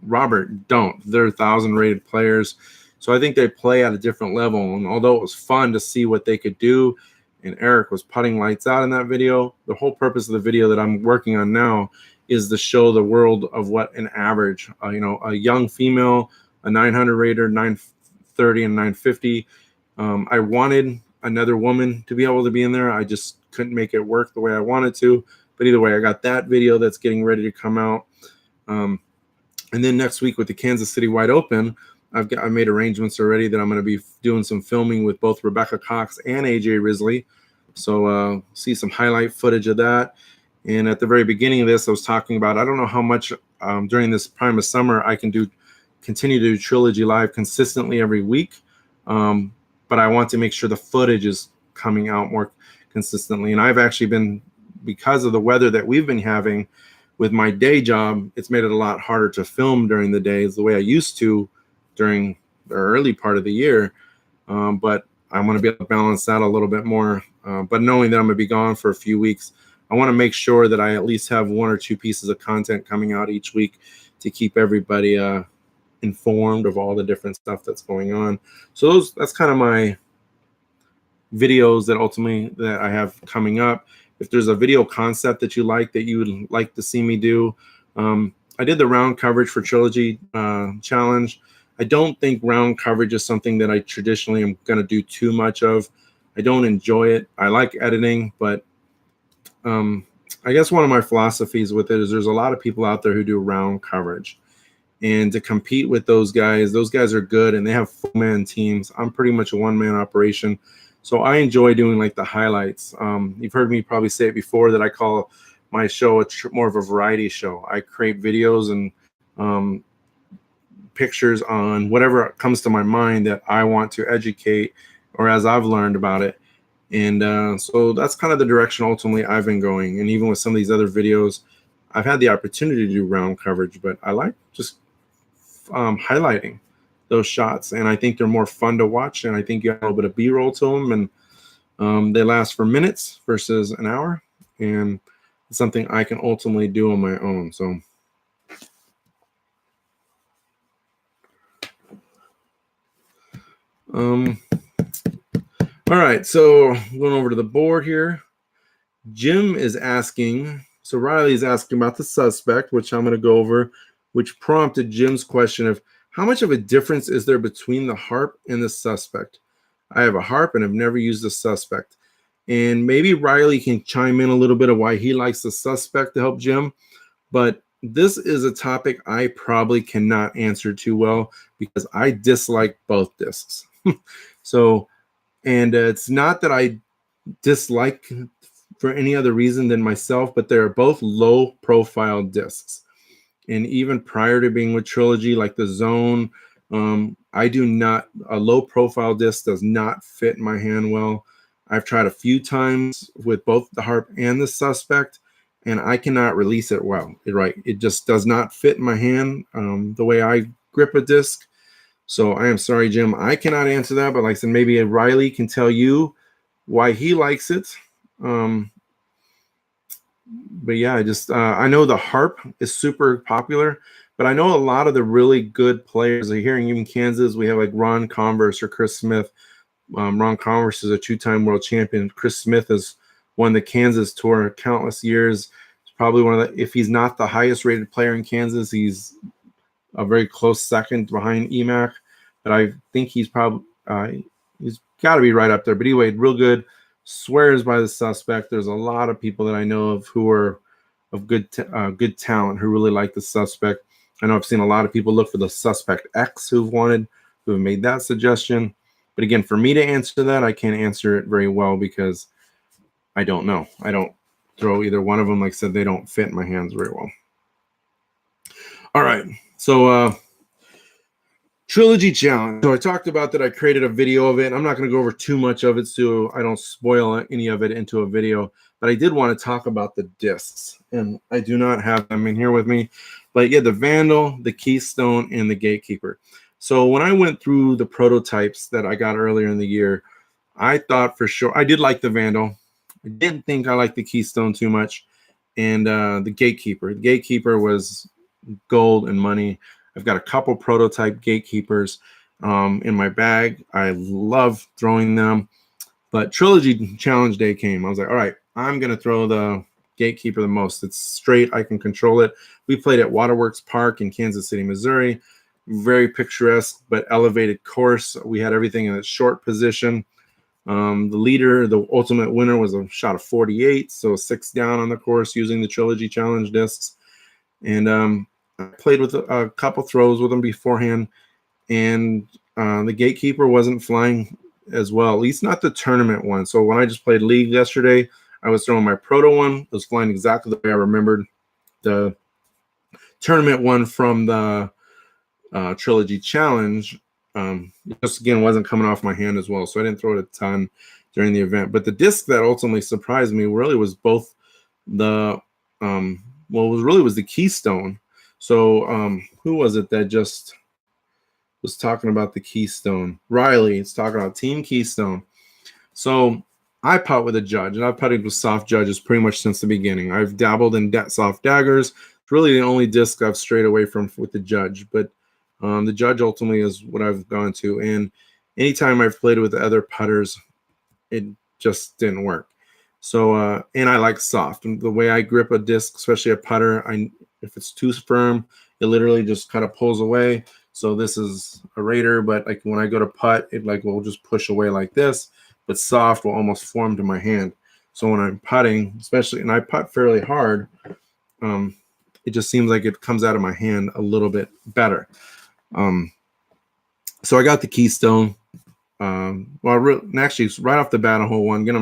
Robert don't. They're 1,000 rated players. So I think they play at a different level. And although it was fun to see what they could do, and Eric was putting lights out in that video, the whole purpose of the video that I'm working on now is to show the world of what an average, a young female, a 900 rater, 930 and 950. I wanted another woman to be able to be in there. I just couldn't make it work the way I wanted to. But either way, I got that video that's getting ready to come out. And then next week with the Kansas City Wide Open, I made arrangements already that I'm going to be doing some filming with both Rebecca Cox and AJ Risley. So see some highlight footage of that. And at the very beginning of this, I was talking about, I don't know how much during this prime of summer I can continue to do Trilogy Live consistently every week. But I want to make sure the footage is coming out more consistently. And I've actually been, because of the weather that we've been having with my day job, it's made it a lot harder to film during the days the way I used to during the early part of the year. But I'm going to be able to balance that a little bit more. But knowing that I'm going to be gone for a few weeks, I want to make sure that I at least have 1 or 2 pieces of content coming out each week to keep everybody informed of all the different stuff that's going on. So that's kind of my videos that ultimately that I have coming up. If there's a video concept that you like that you would like to see me do, I did the round coverage for Trilogy Challenge. I don't think round coverage is something that I traditionally am going to do too much of. I don't enjoy it. I like editing, but I guess one of my philosophies with it is there's a lot of people out there who do round coverage. And to compete with those guys are good and they have full-man teams. I'm pretty much a one-man operation. So I enjoy doing like the highlights. You've heard me probably say it before that I call my show more of a variety show. I create videos and pictures on whatever comes to my mind that I want to educate or as I've learned about it. And so that's kind of the direction ultimately I've been going. And even with some of these other videos, I've had the opportunity to do round coverage, but I like just highlighting those shots. And I think they're more fun to watch. And I think you have a little bit of B-roll to them. And they last for minutes versus an hour. And it's something I can ultimately do on my own. So all right, so going over to the board here. Jim is asking, so Riley is asking about the suspect, which I'm going to go over, which prompted Jim's question of how much of a difference is there between the harp and the suspect? I have a harp and I've never used the suspect. And maybe Riley can chime in a little bit of why he likes the suspect to help Jim. But this is a topic I probably cannot answer too well because I dislike both discs. And it's not that I dislike for any other reason than myself, but they're both low profile discs. And even prior to being with Trilogy, like the Zone, I do not, a low profile disc does not fit my hand well. I've tried a few times with both the harp and the suspect, and I cannot release it well. It just does not fit in my hand the way I grip a disc. So I am sorry, Jim. I cannot answer that, but like I said, maybe Riley can tell you why he likes it. But yeah, I know the harp is super popular, but I know a lot of the really good players are here in Kansas. We have like Ron Converse or Chris Smith. Ron Converse is a two-time world champion. Chris Smith has won the Kansas tour countless years. He's probably one of the, if he's not the highest rated player in Kansas, he's a very close second behind EMAC, but I think he's probably he's got to be right up there. But anyway, real good. Swears by the suspect. There's a lot of people that I know of who are of good talent who really like the suspect. I know I've seen a lot of people look for the suspect X who have made that suggestion. But again, for me to answer that, I can't answer it very well because I don't know. I don't throw either one of them. Like I said, they don't fit in my hands very well. All right. So Trilogy challenge. So I talked about that I created a video of it. I'm not going to go over too much of it so I don't spoil any of it into a video. But I did want to talk about the discs. And I do not have them in here with me. But yeah, the Vandal, the Keystone, and the Gatekeeper. So when I went through the prototypes that I got earlier in the year, I thought for sure I did like the Vandal. I didn't think I liked the Keystone too much. And the Gatekeeper. The Gatekeeper was gold and money. I've got a couple prototype Gatekeepers in my bag. I love throwing them. But Trilogy Challenge Day came. I was like, all right, I'm going to throw the Gatekeeper the most. It's straight. I can control it. We played at Waterworks Park in Kansas City, Missouri. Very picturesque, but elevated course. We had everything in a short position. The leader, the ultimate winner, was a shot of 48, so 6 down on the course using the Trilogy Challenge discs. And I played with a couple throws with them beforehand, and the Gatekeeper wasn't flying as well, at least not the tournament one. So when I just played League yesterday, I was throwing my Proto one. It was flying exactly the way I remembered. The tournament one from the Trilogy Challenge, just again, wasn't coming off my hand as well, so I didn't throw it a ton during the event. But the disc that ultimately surprised me really was both the was the Keystone. So who was it that just was talking about the Keystone? Riley. It's talking about Team Keystone. So I putt with a judge, and I've putted with soft judges pretty much since the beginning. I've dabbled in soft daggers. It's really the only disc I've strayed away from with the judge, but the judge ultimately is what I've gone to. And anytime I've played with other putters, it just didn't work. So, and I like soft. And the way I grip a disc, especially a putter, if it's too firm, it literally just kind of pulls away. So this is a Raider, but like when I go to putt, it like will just push away like this, but soft will almost form to my hand. So when I'm putting, especially, and I putt fairly hard, it just seems like it comes out of my hand a little bit better. So I got the Keystone. Actually, right off the bat on hole one, again,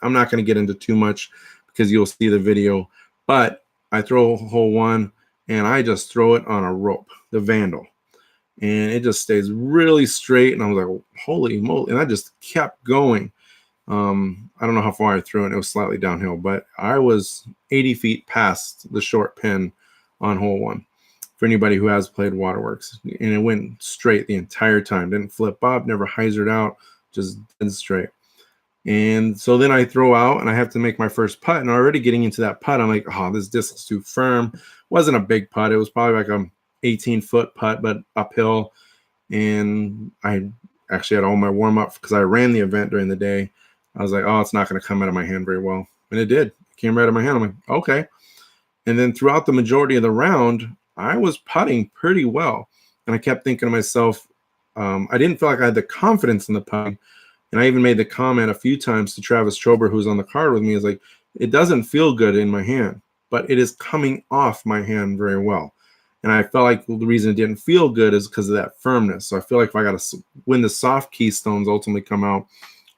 I'm not going to get into too much because you'll see the video, but I throw hole one and I just throw it on a rope, the Vandal, and it just stays really straight. And I was like, holy moly. And I just kept going. I don't know how far I threw it. It was slightly downhill, but I was 80 feet past the short pin on hole one. For anybody who has played Waterworks, and it went straight the entire time. Didn't flip up, never hyzered out, just dead straight. And so then I throw out, and I have to make my first putt. And already getting into that putt, I'm like, oh, this disc is too firm. Wasn't a big putt. It was probably like a 18-foot putt, but uphill. And I actually had all my warm up because I ran the event during the day. I was like, oh, it's not going to come out of my hand very well, and it did. It came right out of my hand. I'm like, okay. And then throughout the majority of the round, I was putting pretty well. And I kept thinking to myself, I didn't feel like I had the confidence in the putting. And I even made the comment a few times to Travis Trober, who's on the card with me, is like, it doesn't feel good in my hand, but it is coming off my hand very well. And I felt like the reason it didn't feel good is because of that firmness. So I feel like if I got to, when the soft keystones ultimately come out,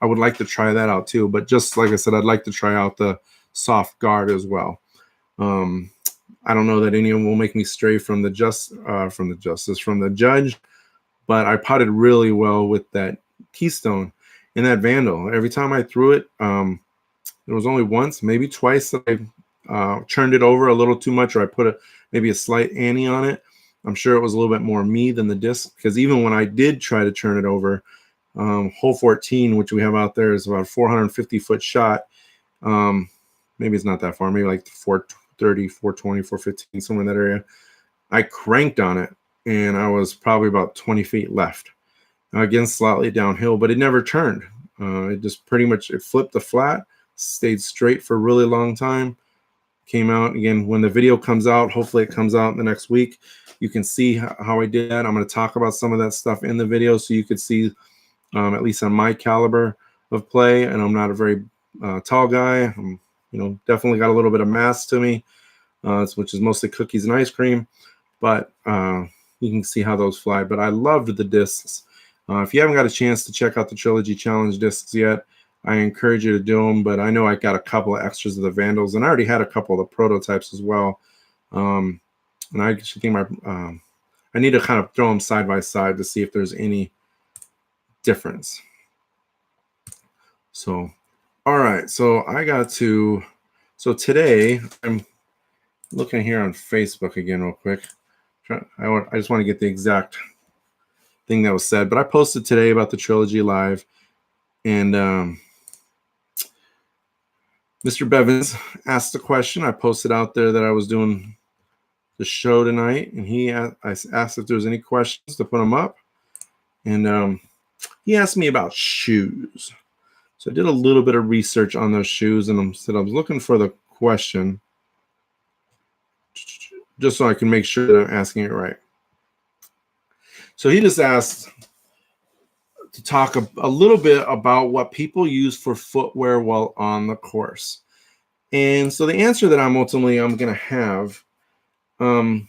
I would like to try that out too. But just like I said, I'd like to try out the soft guard as well. I don't know that anyone will make me stray from the judge, but I putted really well with that Keystone and that Vandal. Every time I threw it, there was only once, maybe twice that I churned it over a little too much, or I put maybe a slight ante on it. I'm sure it was a little bit more me than the disc, because even when I did try to turn it over, hole 14, which we have out there, is about a 450-foot shot. Maybe it's not that far, maybe like 430, 420, 415, somewhere in that area. I cranked on it, and I was probably about 20 feet left. Again, slightly downhill, but it never turned. It just pretty much, it flipped the flat, stayed straight for a really long time, came out. Again, when the video comes out, hopefully it comes out in the next week, you can see how I did that. I'm going to talk about some of that stuff in the video so you could see, at least on my caliber of play. And I'm not a very tall guy. I'm, definitely got a little bit of mass to me, which is mostly cookies and ice cream, but you can see how those fly. But I loved the discs. If you haven't got a chance to check out the Trilogy Challenge discs yet, I encourage you to do them, but I know I got a couple of extras of the Vandals, and I already had a couple of the prototypes as well. And I actually think I need to kind of throw them side by side to see if there's any difference. So, all right, so today I'm looking here on Facebook again real quick. I just want to get the exact thing that was said, but I posted today about the Trilogy Live, and Mr. Bevins asked a question. I posted out there that I was doing the show tonight, and I asked if there was any questions to put them up, and he asked me about shoes. So I did a little bit of research on those shoes, and I was looking for the question just so I can make sure that I'm asking it right. So he just asked to talk a little bit about what people use for footwear while on the course. And so the answer that I'm going to have, the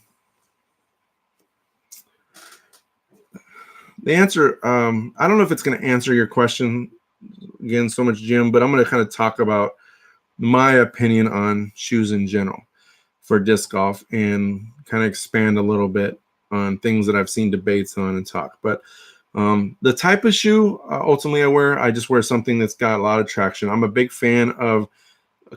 answer, I don't know if it's going to answer your question again so much, Jim, but I'm going to kind of talk about my opinion on shoes in general for disc golf and kind of expand a little bit on things that I've seen debates on and talk. But the type of shoe ultimately I just wear something that's got a lot of traction. I'm a big fan of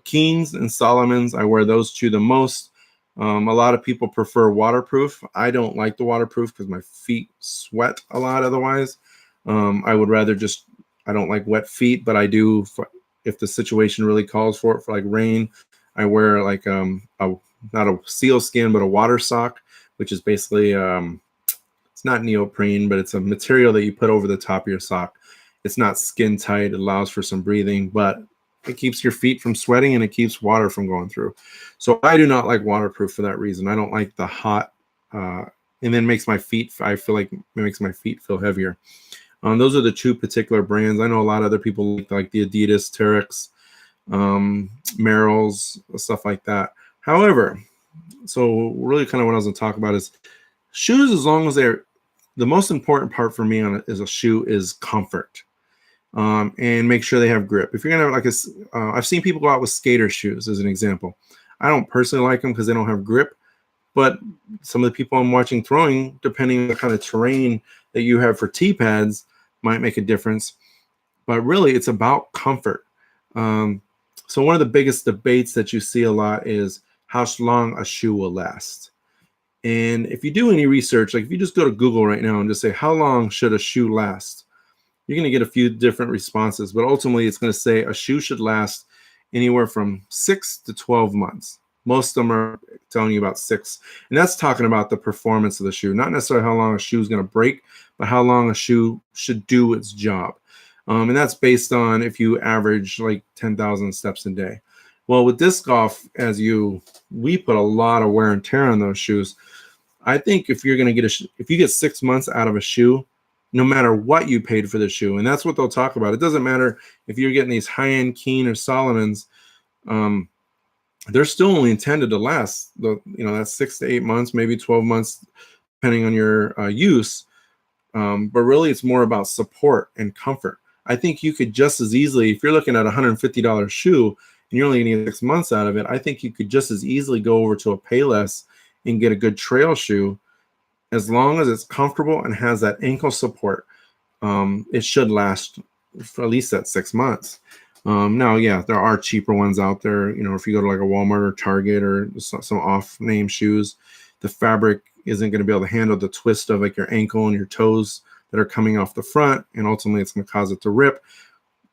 Keens and Solomons. I wear those two the most. A lot of people prefer waterproof. I don't like the waterproof because my feet sweat a lot otherwise. I would rather I don't like wet feet, but I do, if the situation really calls for it, for like rain, I wear like not a seal skin, but a water sock, which is basically, it's not neoprene, but it's a material that you put over the top of your sock. It's not skin tight. It allows for some breathing, but it keeps your feet from sweating and it keeps water from going through. So I do not like waterproof for that reason. I don't like the hot and then makes my feet, I feel like it makes my feet feel heavier. Those are the two particular brands. I know a lot of other people like the Adidas, Terex, Merrell's, stuff like that. However, so really kind of what I was going to talk about is shoes, as long as they're, the most important part for me on it is a shoe is comfort. And make sure they have grip. If you're gonna have like I've seen people go out with skater shoes as an example. I don't personally like them because they don't have grip, but some of the people I'm watching throwing, depending on the kind of terrain that you have for tee pads, might make a difference. But really, it's about comfort. So one of the biggest debates that you see a lot is how long a shoe will last. And if you do any research, like if you just go to Google right now and just say, how long should a shoe last? You're going to get a few different responses, but ultimately it's going to say a shoe should last anywhere from 6 to 12 months. Most of them are telling you about 6. And that's talking about the performance of the shoe, not necessarily how long a shoe is going to break, but how long a shoe should do its job. And that's based on if you average like 10,000 steps a day. Well, with disc golf, we put a lot of wear and tear on those shoes. I think if you're going to get if you get 6 months out of a shoe, no matter what you paid for the shoe, and that's what they'll talk about. It doesn't matter if you're getting these high-end Keen or Salomons, they're still only intended to last that's 6 to 8 months, maybe 12 months, depending on your use. But really, it's more about support and comfort. I think you could just as easily, if you're looking at a $150 shoe and you're only getting 6 months out of it, I think you could just as easily go over to a Payless and get a good trail shoe. As long as it's comfortable and has that ankle support, it should last for at least that 6 months. Now, yeah, there are cheaper ones out there. If you go to like a Walmart or Target or some off-name shoes, the fabric isn't going to be able to handle the twist of like your ankle and your toes that are coming off the front, and ultimately it's going to cause it to rip.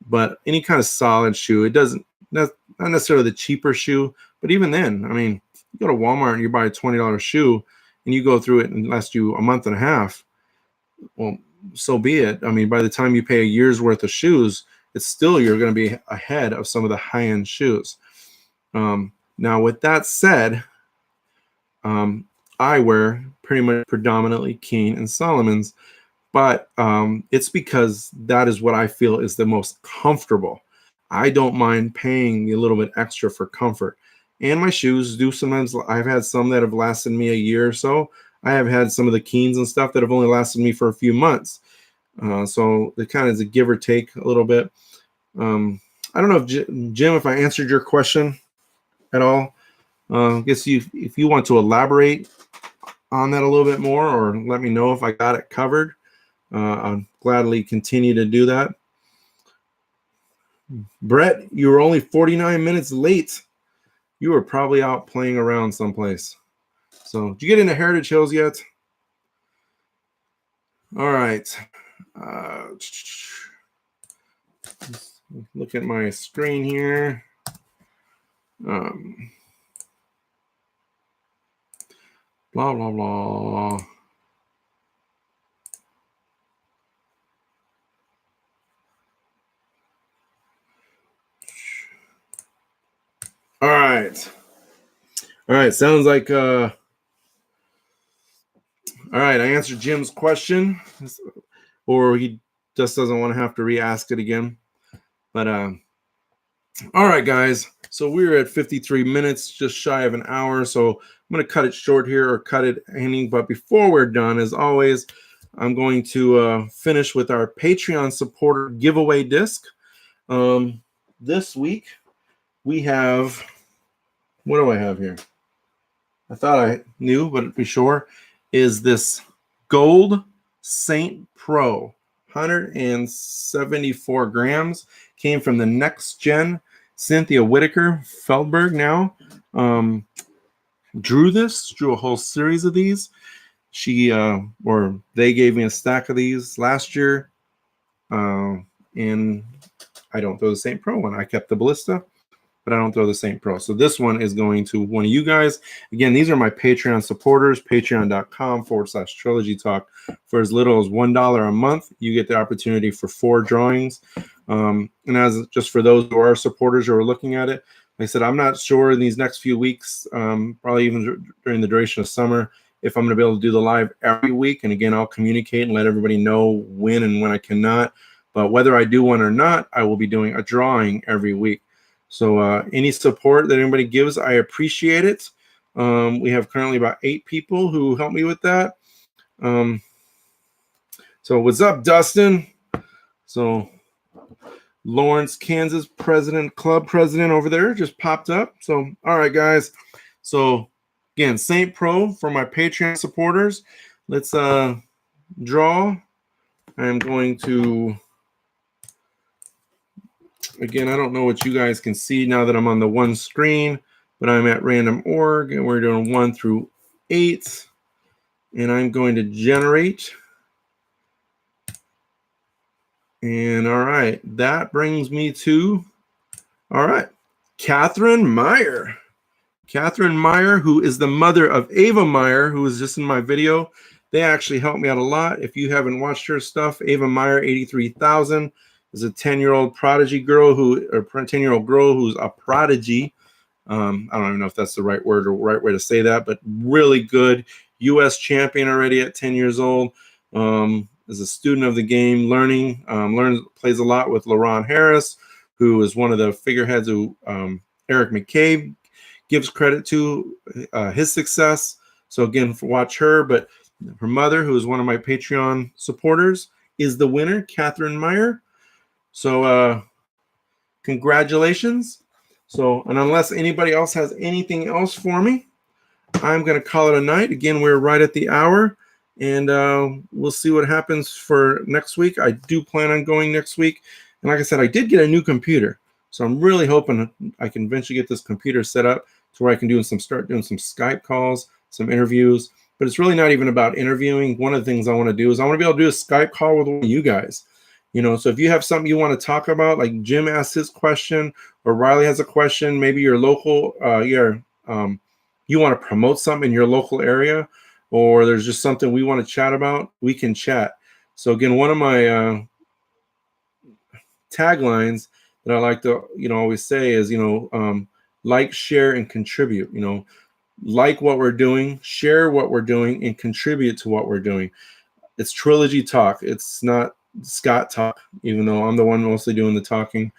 But any kind of solid shoe, it doesn't, not necessarily the cheaper shoe, but even then, I mean, you go to Walmart and you buy a $20 shoe, and you go through it and lasts you a month and a half, well, so be it. I mean, by the time you pay a year's worth of shoes, it's still, you're going to be ahead of some of the high-end shoes. Now, with that said, I wear pretty much predominantly Keen and Salomons, but it's because that is what I feel is the most comfortable. I don't mind paying a little bit extra for comfort. And my shoes do sometimes, I've had some that have lasted me a year or so. I have had some of the Keens and stuff that have only lasted me for a few months. So it kind of is a give or take a little bit. I don't know if Jim, if I answered your question at all. I guess if you want to elaborate on that a little bit more, or let me know if I got it covered, I'll gladly continue to do that. Brett, you were only 49 minutes late. You were probably out playing around someplace. So, did you get into Heritage Hills yet? All right. Look at my screen here. Blah, blah, blah. All right. All right. Sounds like, all right. I answered Jim's question, or he just doesn't want to have to re-ask it again. But, all right, guys. So we're at 53 minutes, just shy of an hour. So I'm going to cut it short here, or cut it ending. But before we're done, as always, I'm going to finish with our Patreon supporter giveaway disc. This week, we have, what do I have here? I thought I knew, but to be sure, is this Gold Saint Pro, 174 grams, came from the Next Gen. Cynthia Whitaker Feldberg now drew a whole series of these. She or they gave me a stack of these last year, and I don't throw the Saint Pro one. I kept the Ballista, but I don't throw the Saint Pro. So this one is going to one of you guys. Again, these are my Patreon supporters, patreon.com/Trilogy Talk. For as little as $1 a month, you get the opportunity for 4 drawings. And as just for those who are supporters who are looking at it, like I said, I'm not sure in these next few weeks, probably even during the duration of summer, if I'm going to be able to do the live every week. And again, I'll communicate and let everybody know when and when I cannot. But whether I do one or not, I will be doing a drawing every week. So any support that anybody gives, I appreciate it. We have currently about 8 people who help me with that. So what's up, Dustin? So Lawrence, Kansas club president over there just popped up. So, all right, guys. So again, Saint Pro for my Patreon supporters. Let's draw. I'm going to, again, I don't know what you guys can see now that I'm on the one screen, but I'm at random org and we're doing 1 through 8. And I'm going to generate. And all right, that brings me to, all right, Catherine Meyer. Catherine Meyer, who is the mother of Ava Meyer, who was just in my video. They actually helped me out a lot. If you haven't watched her stuff, Ava Meyer 83,000 is a 10-year-old prodigy girl or 10-year-old girl who's a prodigy. I don't even know if that's the right word or right way to say that, but really good. U.S. champion already at 10 years old. Is a student of the game, plays a lot with LaRon Harris, who is one of the figureheads who Eric McCabe gives credit to his success. So again, watch her. But her mother, who is one of my Patreon supporters, is the winner, Catherine Meyer. So congratulations. So, and unless anybody else has anything else for me, I'm going to call it a night. Again, we're right at the hour. And we'll see what happens for next week. I do plan on going next week. And like I said, I did get a new computer. So I'm really hoping I can eventually get this computer set up to where I can start doing some Skype calls, some interviews. But it's really not even about interviewing. One of the things I want to do is I want to be able to do a Skype call with one of you guys. You know, so if you have something you want to talk about, like Jim asked his question or Riley has a question, maybe your local, you want to promote something in your local area, or there's just something we want to chat about, we can chat. So again, one of my taglines that I like to, always say is, like, share, and contribute. Like what we're doing, share what we're doing, and contribute to what we're doing. It's Trilogy Talk. It's not Scott Talk, even though I'm the one mostly doing the talking.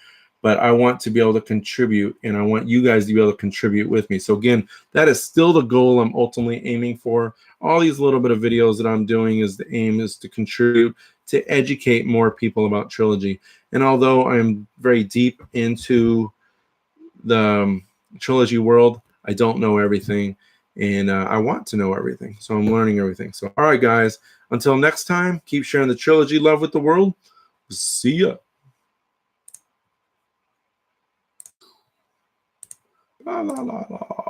But I want to be able to contribute, and I want you guys to be able to contribute with me. So again, that is still the goal I'm ultimately aiming for. All these little bit of videos that I'm doing the aim is to contribute, to educate more people about Trilogy. And although I'm very deep into the Trilogy world, I don't know everything, and I want to know everything. So I'm learning everything. So all right, guys, until next time, keep sharing the Trilogy love with the world. See ya. La, la, la, la.